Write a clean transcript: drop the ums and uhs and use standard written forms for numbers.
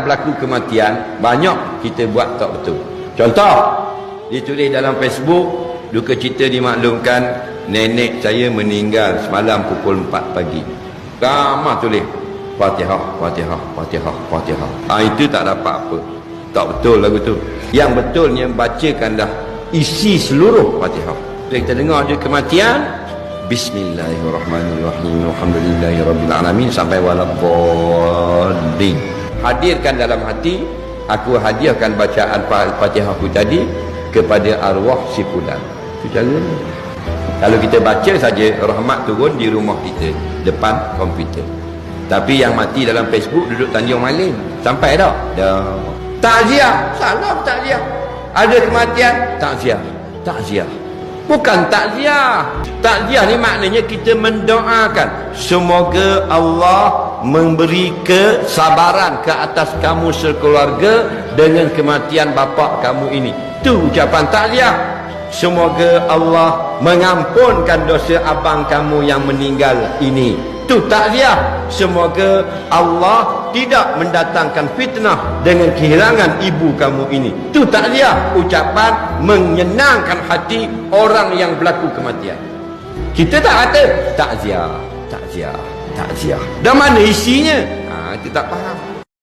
berlaku kematian, banyak kita buat tak betul. Contoh, ditulis dalam Facebook, duka cita dimaklumkan nenek saya meninggal semalam pukul 4 pagi. Ramah tulis Fatihah, Fatihah, Fatihah, Fatihah. Itu tak dapat apa. Tak betul lagu tu. Yang betulnya bacakanlah isi seluruh Fatihah. Bila kita dengar je kematian, Bismillahirrahmanirrahim, Alhamdulillahirabbil alamin sampai waladdallin. Hadirkan dalam hati, aku hadiahkan bacaan Fatihah aku tadi kepada arwah si fulan. Itu cara. Kalau kita baca saja, rahmat turun di rumah kita, depan komputer. Tapi yang mati dalam Facebook duduk Tanjung Malim, sampai tak? Dah. Takziah, salah takziah. Ada kematian, takziah. Takziah. Bukan takziah. Takziah ni maknanya kita mendoakan semoga Allah memberi kesabaran ke atas kamu sekeluarga dengan kematian bapa kamu ini. Itu ucapan takziah. Semoga Allah mengampunkan dosa abang kamu yang meninggal ini. Itu takziah. Semoga Allah tidak mendatangkan fitnah dengan kehilangan ibu kamu ini. Itu takziah. Ucapan menyenangkan hati orang yang berlaku kematian. Kita tak kata takziah, takziah, takziah. Dan mana isinya? Kita tak faham.